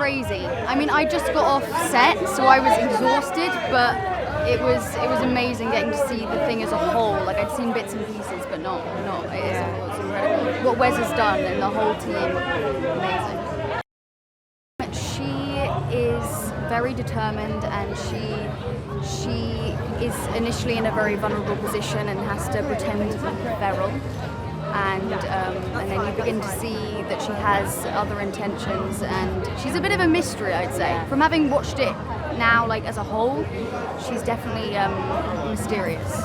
crazy. I mean, I just got off set, so I was exhausted, but it was amazing getting to see the thing as a whole. Like, I'd seen bits and pieces, but not it is incredible. What Wes has done and the whole team, amazing. She is very determined, and she is initially in a very vulnerable position and has to pretend to be feral. And then you begin to see that she has other intentions, and she's a bit of a mystery, I'd say. From having watched it now, like as a whole, she's definitely mysterious.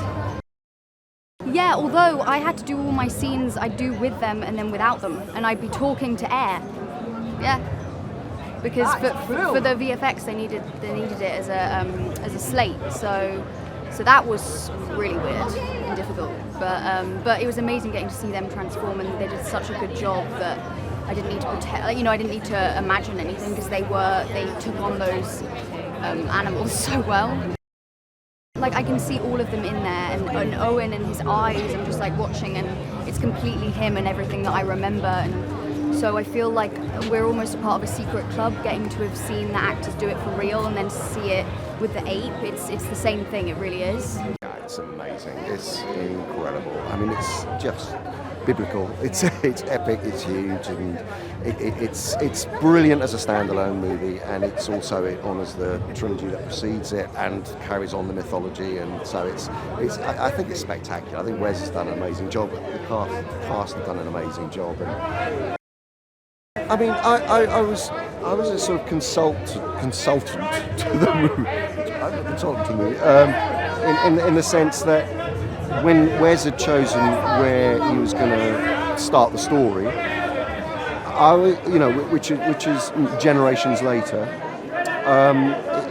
Yeah, although I had to do all my scenes I'd do with them and then without them, and I'd be talking to air. Yeah, because for the VFX they needed it as a slate, so that was really weird and difficult. But it was amazing getting to see them transform, and they did such a good job that I didn't need to pretend. I didn't need to imagine anything, because they took on those animals so well. Like, I can see all of them in there, and Owen and his eyes. I'm just like watching, and it's completely him and everything that I remember. And so I feel like we're almost a part of a secret club, getting to have seen the actors do it for real, and then to see it with the ape. It's the same thing. It really is. It's amazing. It's incredible. I mean, it's just biblical. It's epic. It's huge, and it's brilliant as a standalone movie. And it honours the trilogy that precedes it and carries on the mythology. And so I think it's spectacular. I think Wes has done an amazing job. The cast have done an amazing job. And I mean, I was a sort of consultant to the movie. I'm a consultant to the movie. In the sense that when Wes had chosen where he was going to start the story, which is generations later,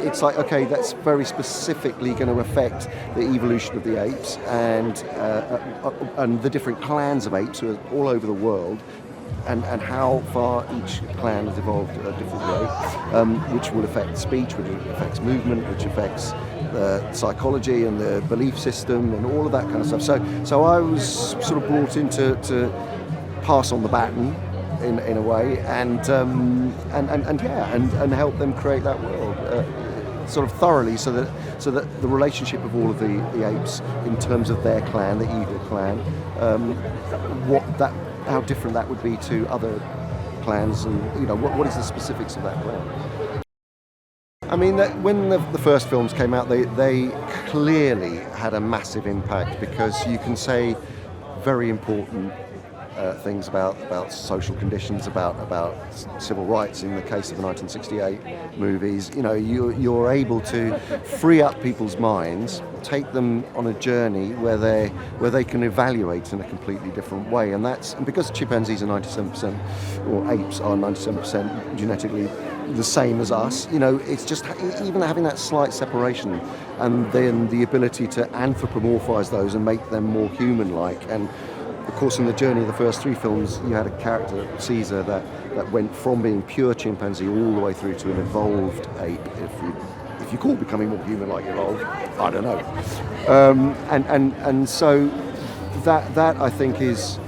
it's like, okay, that's very specifically going to affect the evolution of the apes and the different clans of apes who are all over the world. And how far each clan has evolved a different way, which will affect speech, which affects movement, which affects psychology and the belief system and all of that kind of stuff. So I was sort of brought in to pass on the baton in a way, and help them create that world sort of thoroughly, so that the relationship of all of the apes in terms of their clan, the Eagle clan, how different that would be to other clans, and what is the specifics of that clan. I mean, when the first films came out, they clearly had a massive impact, because you can say very important things about social conditions, about civil rights in the case of the 1968 movies. You're able to free up people's minds, take them on a journey where they can evaluate in a completely different way, and because chimpanzees are 97%, or apes are 97% genetically the same as us. It's just even having that slight separation, and then the ability to anthropomorphize those and make them more human-like. And of course, in the journey of the first three films, you had a character, Caesar, that went from being pure chimpanzee all the way through to an evolved ape. If you call becoming more human-like evolved, I don't know. And so that I think is,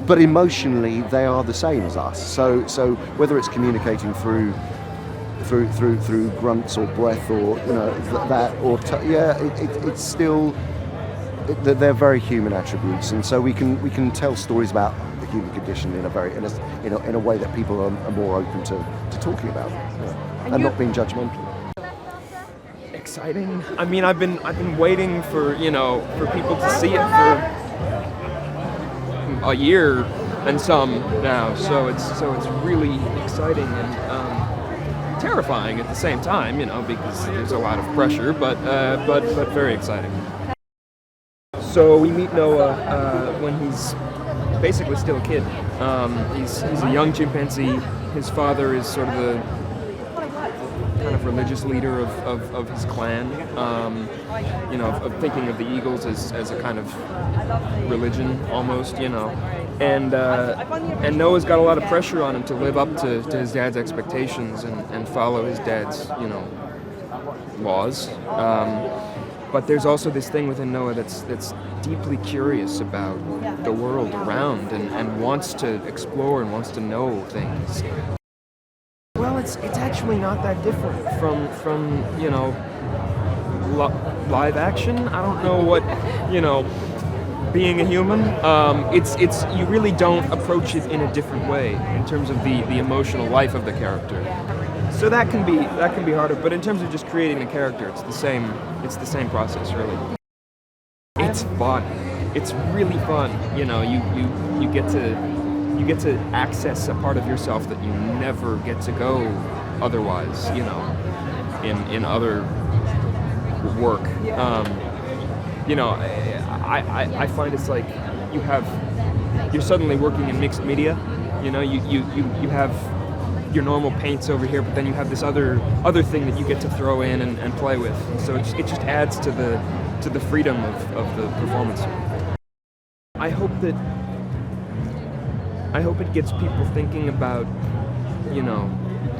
but emotionally they are the same as us. So whether it's communicating through grunts or breath, or it's still. They're very human attributes, and so we can tell stories about the human condition in a way that people are more open to talking about, and not being judgmental. Exciting. I mean, I've been waiting for people to see it for a year and some now, so it's really exciting and terrifying at the same time, because there's a lot of pressure, but very exciting. So we meet Noah when he's basically still a kid. He's a young chimpanzee. His father is sort of the kind of religious leader of his clan. Of thinking of the Eagles as a kind of religion almost. And Noah's got a lot of pressure on him to live up to his dad's expectations and follow his dad's laws. But there's also this thing within Noah that's deeply curious about the world around and wants to explore and wants to know things. Well, it's actually not that different from live action. I don't know what being a human. It's you really don't approach it in a different way in terms of the emotional life of the character. So that can be harder. But in terms of just creating a character, it's the same process really. It's fun. It's really fun. You get to access a part of yourself that you never get to go otherwise. In other work. I find it's like you're suddenly working in mixed media. You have your normal paints over here, but then you have this other thing that you get to throw in and play with. So it just adds to the freedom of the performance. I hope it gets people thinking about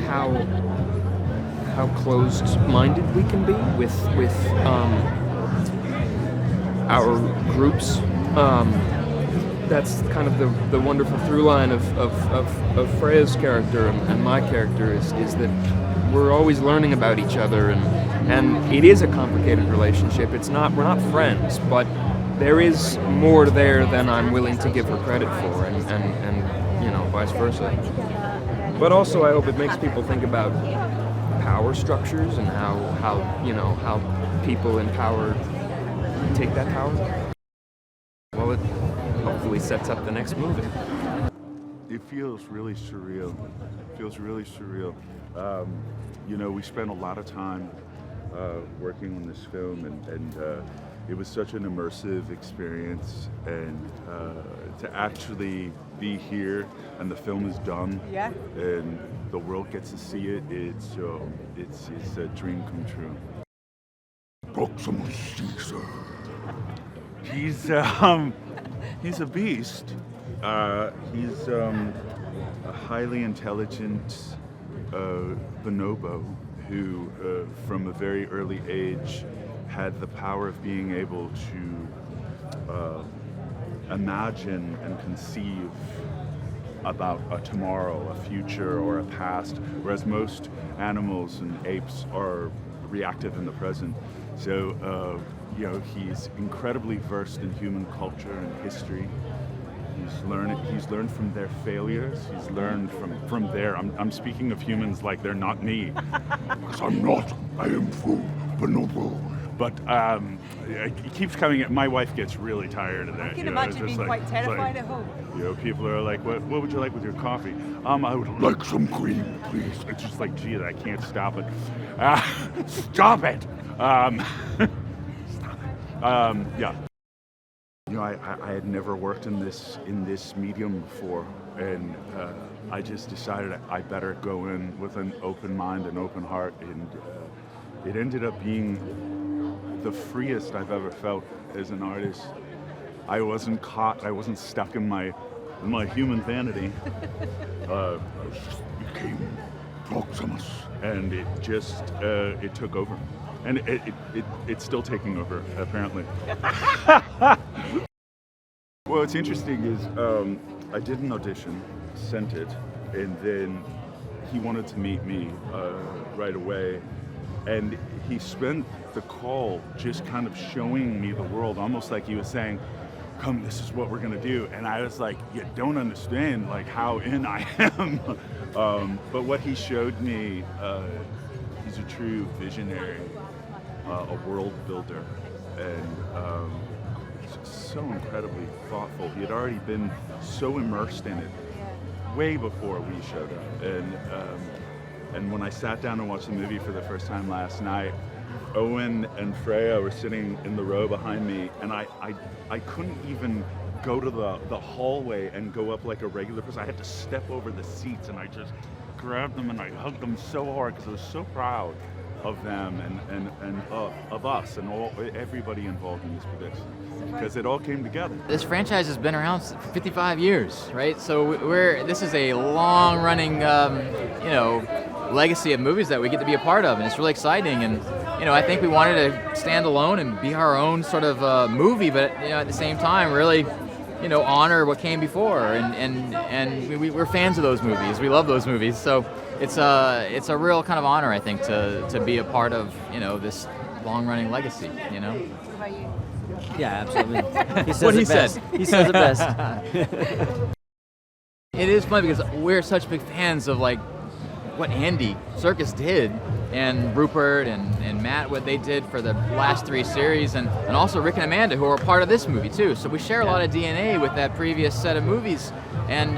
how closed-minded we can be with our groups. That's kind of the wonderful through line of Freya's character and my character is that we're always learning about each other, and it is a complicated relationship. We're not friends, but there is more there than I'm willing to give her credit for, and vice versa. But also, I hope it makes people think about power structures and how people in power take that power. Well, it hopefully sets up the next movie. It feels really surreal. We spent a lot of time working on this film, and it was such an immersive experience, and to actually be here and the film is done, and the world gets to see it, it's a dream come true. Proximus Caesar. He's a beast. He's a highly intelligent bonobo who, from a very early age, had the power of being able to imagine and conceive about a tomorrow, a future, or a past, whereas most animals and apes are reactive in the present. So, he's incredibly versed in human culture and history. He's learned from their failures. He's learned from their. I'm speaking of humans like they're not me. Because I'm not. I am full bonobo. But it keeps coming. My wife gets really tired of that. I can imagine being quite terrified at home. People are like, "What would you like with your coffee?" I would Like some cream, please. It's just like, gee, I can't stop it. Stop it. Yeah. I had never worked in this medium before, and I just decided I better go in with an open mind and open heart, and it ended up being the freest I've ever felt as an artist. I wasn't caught. I wasn't stuck in my human vanity. I became Proximus. And it just it took over, and it's still taking over apparently. Well, what's interesting is I did an audition, sent it, and then he wanted to meet me right away, and he spent the call just kind of showing me the world, almost like he was saying, "Come, this is what we're gonna do," and I was like, "You don't understand like how in I am." But what he showed me, he's a true visionary, a world builder, and so incredibly thoughtful. He had already been so immersed in it way before we showed up, and when I sat down and watched the movie for the first time last night, Owen and Freya were sitting in the row behind me, and I couldn't even go to the hallway and go up like a regular person. I had to step over the seats, and I just grabbed them and I hugged them so hard because I was so proud of them and of us and everybody involved in this production, because it all came together. This franchise has been around for 55 years, right? So this is a long-running, legacy of movies that we get to be a part of, and it's really exciting. And I think we wanted to stand alone and be our own sort of movie, but at the same time, really, honor what came before, and we're fans of those movies. We love those movies, so it's a real kind of honor, I think, to be a part of this long-running legacy. What about you? Yeah, absolutely. He says What it he best. said. He says it best. It is funny because we're such big fans of what Andy Serkis did, and Rupert and Matt, what they did for the last 3 series, and also Rick and Amanda, who are part of this movie too. So we share a lot of DNA with that previous set of movies, and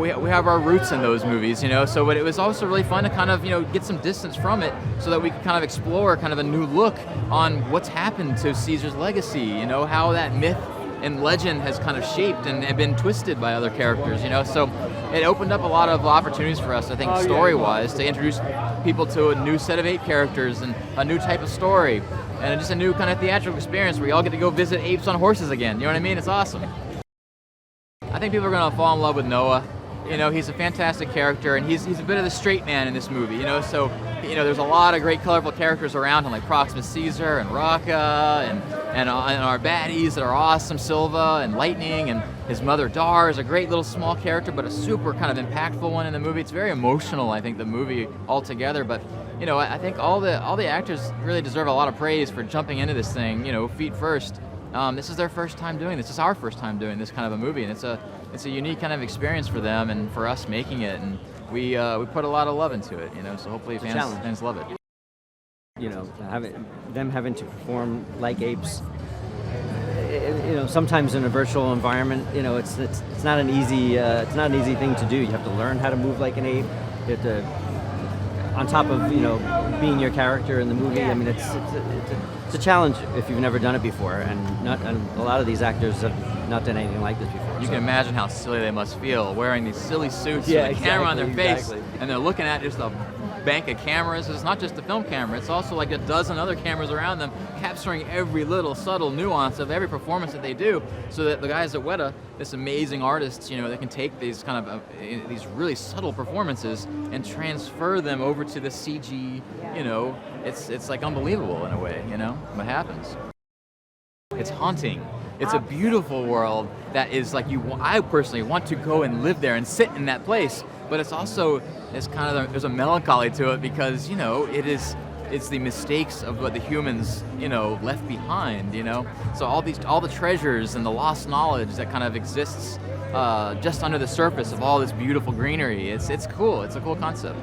we have our roots in those movies, so but it was also really fun to kind of, get some distance from it so that we could kind of explore kind of a new look on what's happened to Caesar's legacy, how that myth and legend has kind of shaped and been twisted by other characters, so it opened up a lot of opportunities for us, I think, story-wise, to introduce people to a new set of 8 characters and a new type of story, and just a new kind of theatrical experience where you all get to go visit apes on horses again, you know what I mean? It's awesome. I think people are going to fall in love with Noah. He's a fantastic character, and he's a bit of the straight man in this movie, so there's a lot of great colorful characters around him, like Proximus Caesar and Raka and our baddies that are awesome, Silva and Lightning, and his mother Dar is a great little small character, but a super kind of impactful one in the movie. It's very emotional, I think, the movie altogether, but I think all the actors really deserve a lot of praise for jumping into this thing, feet first. This is their first time doing this. This is our first time doing this kind of a movie, and it's a unique kind of experience for them and for us making it, and we put a lot of love into it, so hopefully fans love it. Them having to perform like apes, sometimes in a virtual environment, it's not an easy thing to do. You have to learn how to move like an ape. You have to, on top of being your character in the movie. I mean, it's a challenge if you've never done it before, and a lot of these actors have not done anything like this before. You can imagine how silly they must feel wearing these silly suits with a camera on their face, and they're looking at just a bank of cameras. It's not just the film camera, it's also like a dozen other cameras around them, capturing every little subtle nuance of every performance that they do, so that the guys at Weta, this amazing artists, they can take these kind of these really subtle performances and transfer them over to the CG. It's like unbelievable in a way. What happens. It's haunting. It's a beautiful world that is like I personally want to go and live there and sit in that place. But it's also, there's a melancholy to it because, it's the mistakes of what the humans, left behind, So all the treasures and the lost knowledge that kind of exists just under the surface of all this beautiful greenery. It's cool. It's a cool concept.